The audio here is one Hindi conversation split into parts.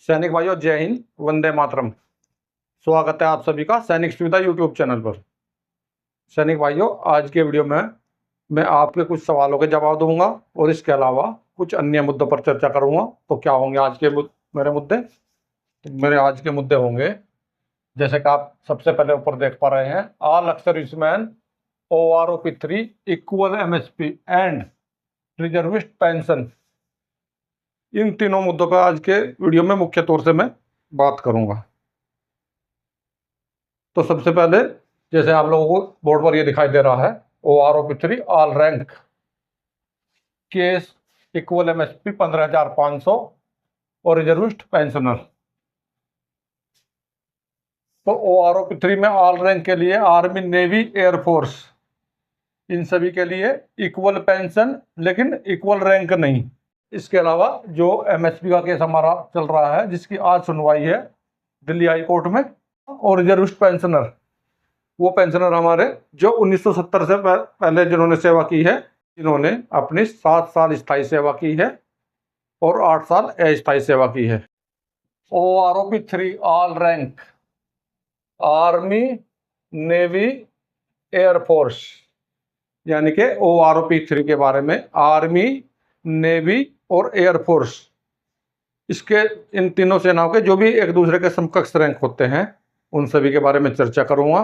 सैनिक भाइयों, जय हिंद, वंदे मातरम। स्वागत है आप सभी का सैनिक सुविधा यूट्यूब चैनल पर। सैनिक भाइयों, आज के वीडियो में मैं आपके कुछ सवालों के जवाब दूंगा और इसके अलावा कुछ अन्य मुद्दों पर चर्चा करूंगा। तो क्या होंगे आज के मेरे मुद्दे? मेरे आज के मुद्दे होंगे, जैसे कि आप सबसे पहले ऊपर देख पा रहे हैं, all servicemen OROP3 equal MSP and reservist pension. इन तीनों मुद्दों पर आज के वीडियो में मुख्य तौर से मैं बात करूंगा। तो सबसे पहले, जैसे आप लोगों को बोर्ड पर ये दिखाई दे रहा है, OROP3 all rank case equal MSP 15,500 और रिजर्विस्ट पेंशनर। तो OROP3 में ऑल रैंक के लिए आर्मी, नेवी, एयरफोर्स, इन सभी के लिए इक्वल पेंशन लेकिन इक्वल रैंक नहीं। इसके अलावा जो MSP का केस हमारा चल रहा है, जिसकी आज सुनवाई है दिल्ली हाई कोर्ट में, और रिजर्विस्ट पेंशनर, वो पेंशनर हमारे जो 1970 से पहले जिन्होंने सेवा की है, इन्होंने अपनी 7 साल स्थायी सेवा की है और 8 साल अस्थायी सेवा की है। OROP3 all rank army, navy, air force, यानी कि OROP3 के बारे में आर्मी, नेवी और एयरफोर्स, इसके इन तीनों सेनाओं के जो भी एक दूसरे के समकक्ष रैंक होते हैं, उन सभी के बारे में चर्चा करूंगा।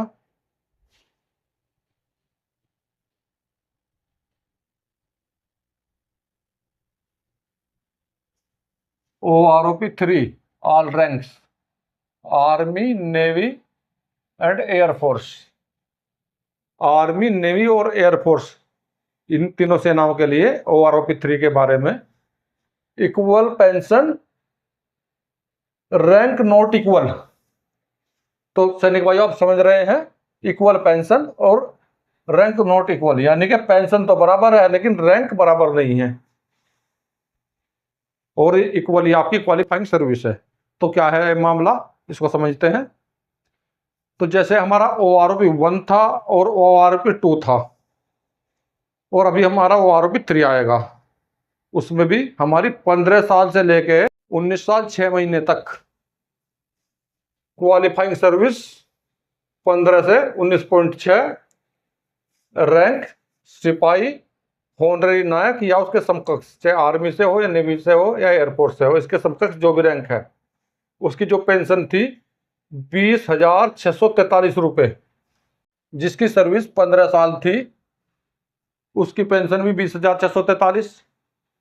OROP3 all ranks army, navy and air force. Army, navy और एयरफोर्स, इन तीनों सेनाओं के लिए OROP3 के बारे में equal pension, rank not equal. तो सैनिक भाई, आप समझ रहे हैं, इक्वल पेंशन और रैंक नॉट इक्वल, यानी कि पेंशन तो बराबर है लेकिन रैंक बराबर नहीं है। और इक्वली आपकी क्वालिफाइंग सर्विस है। तो क्या है मामला, इसको समझते हैं। तो जैसे हमारा OROP1 था और OROP2 था, और अभी हमारा OROP3 आएगा, उसमें भी हमारी 15 साल से लेके 19 साल 6 महीने तक क्वालिफाइंग सर्विस 15 से 19.6, रैंक सिपाही, होनररी नायक या उसके समकक्ष, चाहे आर्मी से हो या नेवी से हो या एयरफोर्स से हो, इसके समकक्ष जो भी रैंक है, उसकी जो पेंशन थी 20,643 रुपये। जिसकी सर्विस 15 साल थी उसकी पेंशन भी 20,643,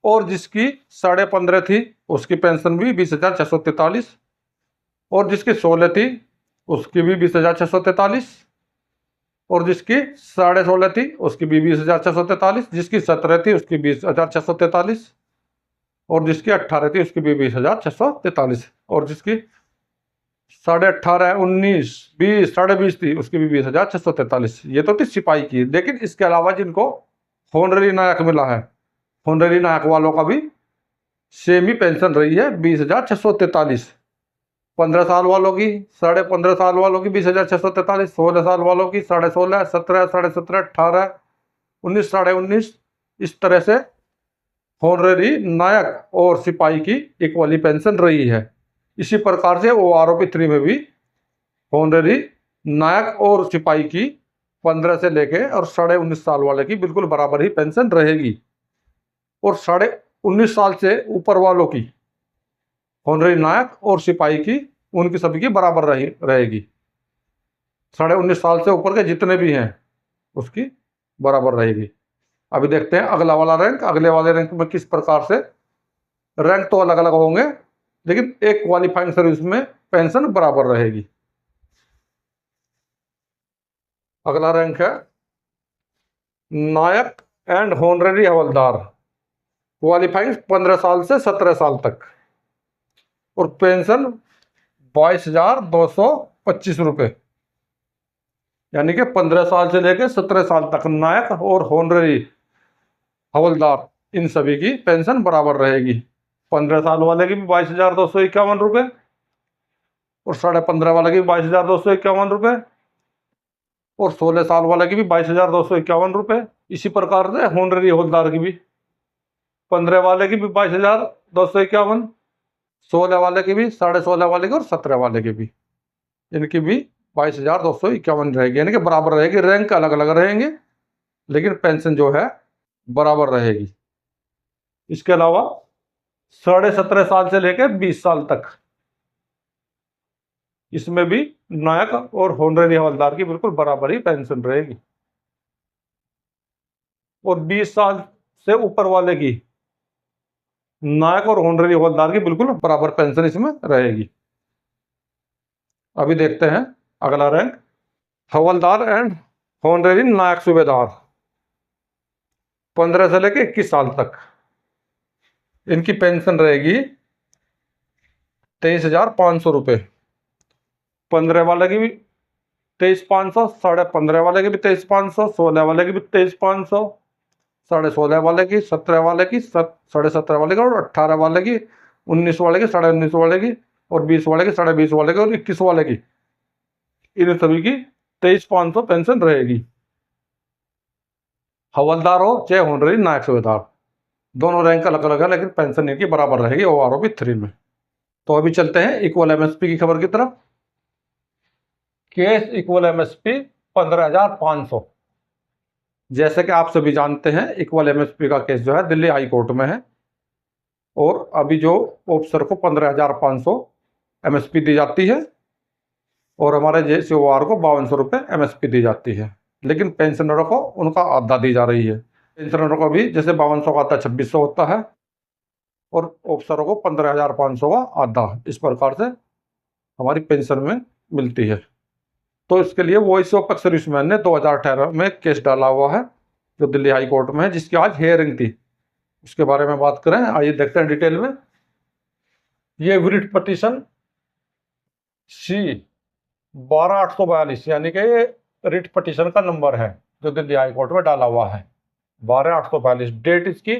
और जिसकी 15.5 थी उसकी पेंशन भी 20,643, और जिसकी 16 थी उसकी भी 20,643, और जिसकी 16.5 थी उसकी भी 20,643, जिसकी 17 थी उसकी 20,643, और जिसकी 18 थी उसकी भी 20,643, और जिसकी 18.5, 19, 20, 20.5 थी उसकी भी 20,643। ये तो थी सिपाही की। लेकिन इसके अलावा जिनको होनररी नायक मिला है, होनररी नायक वालों का भी सेम ही पेंशन रही है 20,643। 15 साल वालों की, 15.5 साल वालों की 20,643, 16 साल वालों की 16.5, 17, 17.5, 18, 19, 19.5, इस तरह से होनररी नायक और सिपाही की इक्वली पेंशन रही है। इसी प्रकार से OROP3 में भी होनररी नायक और सिपाही की 15 से लेके और 19.5 साल वाले की बिल्कुल बराबर ही पेंशन रहेगी, और 19.5 साल से ऊपर वालों की, होनररी नायक और सिपाही की, उनकी सभी की बराबर रहेगी। 19.5 साल से ऊपर के जितने भी हैं उसकी बराबर रहेगी। अभी देखते हैं अगला वाला रैंक। अगले वाले रैंक में किस प्रकार से, रैंक तो अलग अलग होंगे लेकिन एक क्वालिफाइंग सर्विस में पेंशन बराबर रहेगी। अगला रैंक है नायक एंड होनररी हवलदार, क्वालिफाइंग 15 साल से 17 साल तक, और पेंशन 22,225 रुपये, यानी कि 15 साल से लेकर 17 साल तक नायक और होनररी हवलदार, इन सभी की पेंशन बराबर रहेगी। 15 साल वाले की भी 22,251 रुपये, और 15.5 वाले की भी 22,251 रुपये, और 16 साल वाले की भी 22,251 रुपये। इसी प्रकार से होनररी हवलदार की भी 15 वाले की भी 22,251, 16 वाले की भी, 16.5 वाले की और 17 वाले की भी, इनकी भी 22,251 रहेगी, यानी कि बराबर रहेगी। रैंक अलग अलग रहेंगे लेकिन पेंशन जो है बराबर रहेगी। इसके अलावा 17.5 साल से लेकर 20 साल तक इसमें भी नायक और होनररी हवलदार की बिल्कुल बराबर ही पेंशन रहेगी। और 20 साल से ऊपर वाले की नायक और होनररी हवलदार की बिल्कुल बराबर पेंशन इसमें रहेगी। अभी देखते हैं अगला रैंक, हवलदार एंड होनररी नायक सूबेदार, 15 से लेकर 21 साल तक इनकी पेंशन रहेगी 23,500 रुपये। 15 वाले की भी 23,500, 15.5 वाले की भी 23,500, 16 वाले की भी 23,500, 16.5 वाले की, 17 वाले की, 17.5 वाले की और 18 वाले की, 19 वाले की, 19.5 वाले की और 20 वाले की, 20.5 वाले की और 21 वाले की, इन सभी की 23,500 पेंशन रहेगी। हवलदार हो चाहे होनररी नायक सूबेदार, दोनों रैंक अलग अलग है लेकिन पेंशन इनकी बराबर रहेगी OROP 3 में। तो अभी चलते हैं इक्वल MSP की खबर की तरफ। Case equal MSP 15,500। जैसे कि आप सभी जानते हैं इक्वल MSP का केस जो है दिल्ली हाई कोर्ट में है और अभी जो ऑफिसर को 15,500 MSP दी जाती है और हमारे JCOR को 5200 रुपये MSP दी जाती है, लेकिन पेंशनरों को उनका आधा दी जा रही है। पेंशनरों को भी जैसे 5200 का आधा 2600 होता है और ऑफिसरों को 15,500 का आधा, इस प्रकार से हमारी पेंशन में मिलती है। तो इसके लिए वॉइस ऑफ एक्स सर्विसमैन ने 2018 में केस डाला हुआ है जो दिल्ली हाई कोर्ट में है, जिसकी आज हियरिंग थी। उसके बारे में बात करें, आइए देखते हैं डिटेल में। ये रिट पिटीशन C 12842 यानी कि ये रिट पिटीशन का नंबर है जो दिल्ली हाई कोर्ट में डाला हुआ है 12842। डेट इसकी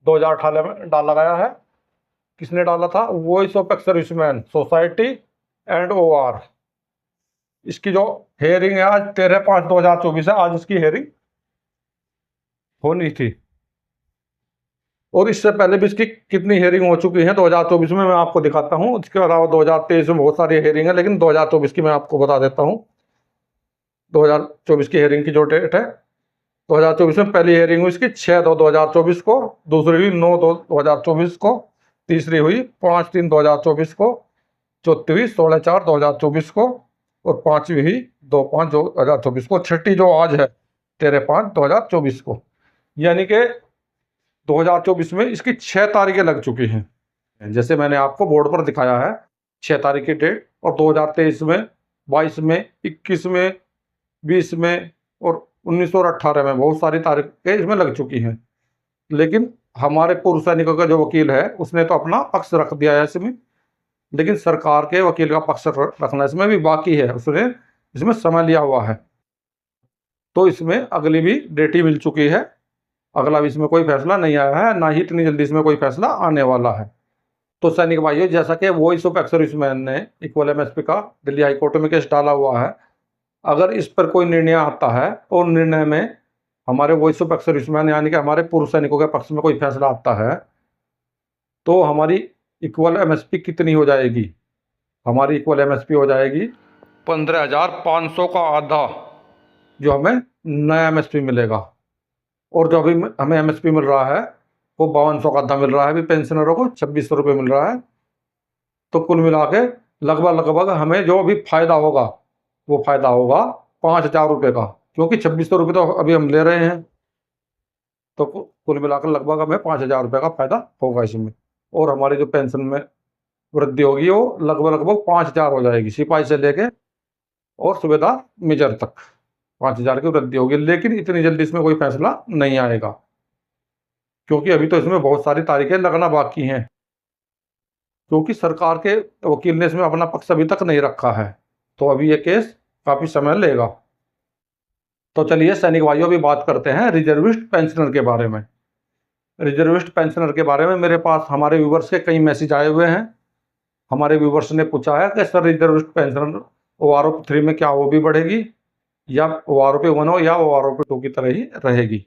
2018 में डाला गया है। किसने डाला था? Voice of ex serviceman society and OR। इसकी जो हेयरिंग है आज 13/5/2024 है, आज इसकी हेयरिंग होनी थी। और इससे पहले भी इसकी कितनी हेयरिंग हो चुकी है 2024 में मैं आपको दिखाता हूँ। इसके अलावा 2023 में बहुत सारी हेयरिंग है, लेकिन 2024 की मैं आपको बता देता हूँ। 2024 की हेयरिंग की जो डेट है, 2024 में पहली हेयरिंग हुई इसकी 6/2/2024 को, दूसरी हुई 9/2/2024 को, तीसरी हुई 5/3/2024 को, चौथी हुई 16/4/2024 को और पांचवी हुई 2/5/2024 को, छठी जो आज है 13/5/2024 को। यानी कि 2024 में इसकी 6 तारीखें लग चुकी हैं, जैसे मैंने आपको बोर्ड पर दिखाया है 6 तारीख की डेट। और 2023 में, 22 में, 21 में, 20 में और 19 और 18 में बहुत सारी तारीखें इसमें लग चुकी हैं। लेकिन हमारे पूर्व सैनिकों का जो वकील है उसने तो अपना पक्ष रख दिया है इसमें, लेकिन सरकार के वकील का पक्ष रखना इसमें भी बाकी है, उसने इसमें समय लिया हुआ है। तो इसमें अगली भी डेट ही मिल चुकी है, अगला भी इसमें कोई फैसला नहीं आया है, ना ही इतनी जल्दी इसमें कोई फैसला आने वाला है। तो सैनिक भाइयों, जैसा कि वॉइस ऑफ एक्स सर्विसमैन ने इक्वल MSP का दिल्ली हाई कोर्ट में केस डाला हुआ है, अगर इस पर कोई निर्णय आता है और निर्णय में हमारे वॉइस ऑफ एक्स सर्विसमैन यानी कि हमारे पूर्व सैनिकों के पक्ष में कोई फैसला आता है, तो हमारी इक्वल MSP कितनी हो जाएगी? हमारी इक्वल MSP हो जाएगी 15,500 का आधा, जो हमें नया MSP मिलेगा। और जो अभी हमें MSP मिल रहा है वो 5200 का आधा मिल रहा है, अभी पेंशनरों को 2600 रुपये मिल रहा है। तो कुल मिला के लगभग हमें जो अभी फायदा होगा वो फायदा होगा 5,000 रुपये का, क्योंकि 2600 रुपये तो अभी हम ले रहे हैं। तो कुल मिलाकर लगभग हमें 5,000 रुपये का फायदा होगा इसमें। और हमारी जो पेंशन में वृद्धि होगी वो लगभग 5,000 हो जाएगी, सिपाही से लेके और सूबेदार मेजर तक 5,000 की वृद्धि होगी। लेकिन इतनी जल्दी इसमें कोई फैसला नहीं आएगा, क्योंकि अभी तो इसमें बहुत सारी तारीखें लगना बाकी हैं, क्योंकि सरकार के वकील ने इसमें अपना पक्ष अभी तक नहीं रखा है। तो अभी ये केस काफ़ी समय लेगा। तो चलिए सैनिक भाइयों, अभी बात करते हैं रिजर्विस्ट पेंशनर के बारे में। रिजर्विस्ट पेंशनर के बारे में मेरे पास हमारे व्यूवर्स के कई मैसेज आए हुए हैं। हमारे व्यूवर्स ने पूछा है कि सर रिजर्विस्ट पेंशनर OROP 3 में क्या वो भी बढ़ेगी या OROP 1 हो या OROP 2 की तरह ही रहेगी।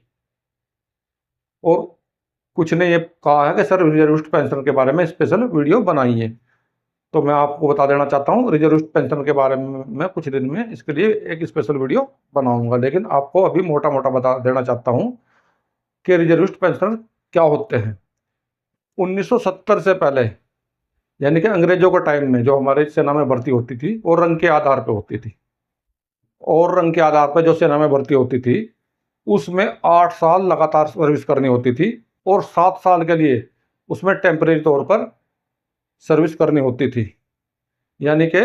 और कुछ ने ये कहा है कि सर रिजर्विस्ट पेंशन के बारे में स्पेशल वीडियो बनाइए, तो मैं आपको बता देना चाहता हूँ रिजर्विस्ट पेंशन के बारे में मैं कुछ दिन में इसके लिए एक स्पेशल वीडियो बनाऊंगा। लेकिन आपको अभी मोटा मोटा बता देना चाहता हूँ कि रिजर्विस्ट पेंशन क्या होते हैं। 1970 से पहले यानी कि अंग्रेजों के टाइम में जो हमारे सेना में भर्ती होती थी वो रंग के आधार पर होती थी, और रंग के आधार पर जो सेना में भर्ती होती थी उसमें 8 साल लगातार सर्विस करनी होती थी, और 7 साल के लिए उसमें टेम्परेरी तौर पर सर्विस करनी होती थी। यानी कि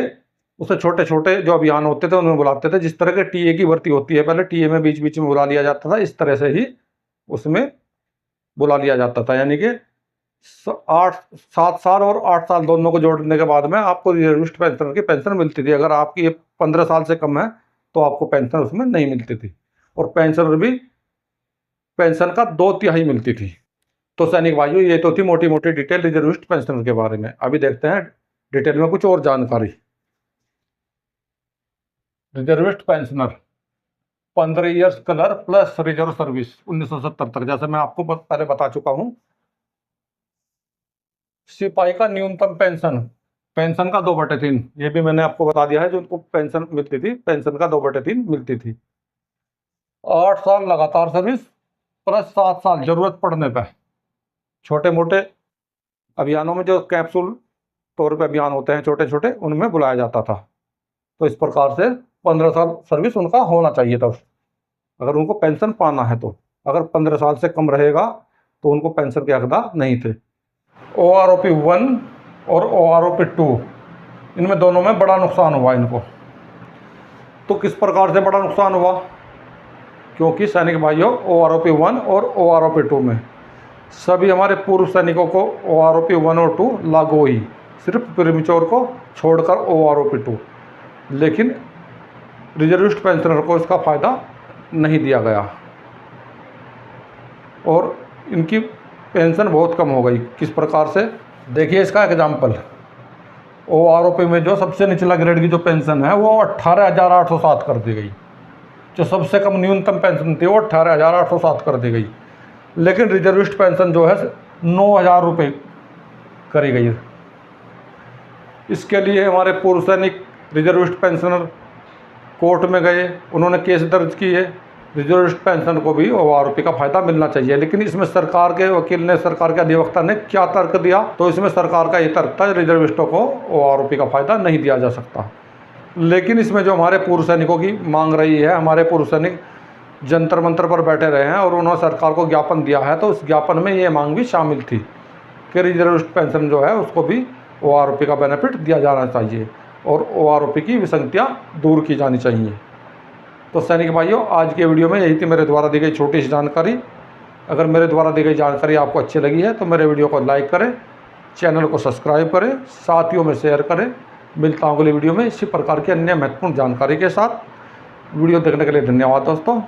उससे छोटे छोटे जो अभियान होते थे उनमें बुलाते थे। जिस तरह के टीए की भर्ती होती है, पहले टीए में बीच बीच में बुला लिया जाता था, इस तरह से ही उसमें बुला लिया जाता था। यानी कि 7 साल और 8 साल दोनों को जोड़ने के बाद में आपको रिजर्विस्ट पेंशन की पेंशन मिलती थी। अगर आपकी 15 साल से कम है तो आपको पेंशन उसमें नहीं मिलती थी, और पेंशन भी पेंशन का 2/3 मिलती थी। तो सैनिक भाइयों, ये तो थी मोटी मोटी डिटेल रिजर्विस्ट पेंशन के बारे में। अभी देखते हैं डिटेल में कुछ और जानकारी। Reservist pensioner 15 years colour plus reserve service 1970 तक, जैसे मैं आपको पहले बता चुका हूं। सिपाही का न्यूनतम पेंशन, पेंशन का 2/3, ये भी मैंने आपको बता दिया है। जो उनको पेंशन मिलती थी, पेंशन का 2/3 मिलती थी। 8 साल लगातार सर्विस प्लस 7 साल जरूरत पड़ने पर छोटे मोटे अभियानों में, जो कैप्सूल तौर पे अभियान होते हैं छोटे छोटे, उनमें बुलाया जाता था। तो इस प्रकार से 15 साल सर्विस उनका होना चाहिए था अगर उनको पेंशन पाना है। तो अगर 15 साल से कम रहेगा तो उनको पेंशन के हकदार नहीं थे। OROP 1 और OROP 2, इनमें दोनों में बड़ा नुकसान हुआ इनको। तो किस प्रकार से बड़ा नुकसान हुआ? क्योंकि सैनिक भाइयों, OROP 1 और OROP 2 में सभी हमारे पूर्व सैनिकों को OROP 1 और 2 लागू हुई, सिर्फ प्रीमेच्योर को छोड़कर OROP 2। लेकिन रिजर्विस्ट पेंशनर को इसका फ़ायदा नहीं दिया गया और इनकी पेंशन बहुत कम हो गई। किस प्रकार से? देखिए इसका एग्जाम्पल। OROP में जो सबसे निचला ग्रेड की जो पेंशन है वो 18,807 कर दी गई। जो सबसे कम न्यूनतम पेंशन थी वो 18,807 कर दी गई। लेकिन रिजर्विस्ट पेंशन जो है 9,000 रुपये करी गई। इसके लिए हमारे पूर्व सैनिक रिजर्विस्ट पेंशनर कोर्ट में गए, उन्होंने केस दर्ज किए। रिजर्विस्ट पेंशन को भी OROP का फ़ायदा मिलना चाहिए। लेकिन इसमें सरकार के वकील ने, सरकार के अधिवक्ता ने क्या तर्क दिया? तो इसमें सरकार का ये तर्क था, रिजर्विस्टों को OROP का फ़ायदा नहीं दिया जा सकता। लेकिन इसमें जो हमारे पूर्व सैनिकों की मांग रही है, हमारे पूर्व सैनिक जंतर मंतर पर बैठे रहे हैं और उन्होंने सरकार को ज्ञापन दिया है, तो उस ज्ञापन में ये मांग भी शामिल थी कि रिजर्विस्ट पेंशन जो है उसको भी OROP का बेनिफिट दिया जाना चाहिए और OROP की विसंगतियाँ दूर की जानी चाहिए। तो सैनिक भाइयों, आज के वीडियो में यही थी मेरे द्वारा दी गई छोटी सी जानकारी। अगर मेरे द्वारा दी गई जानकारी आपको अच्छी लगी है तो मेरे वीडियो को लाइक करें, चैनल को सब्सक्राइब करें, साथियों में शेयर करें। मिलता हूँ अगले वीडियो में इसी प्रकार की अन्य महत्वपूर्ण जानकारी के साथ। वीडियो देखने के लिए धन्यवाद दोस्तों।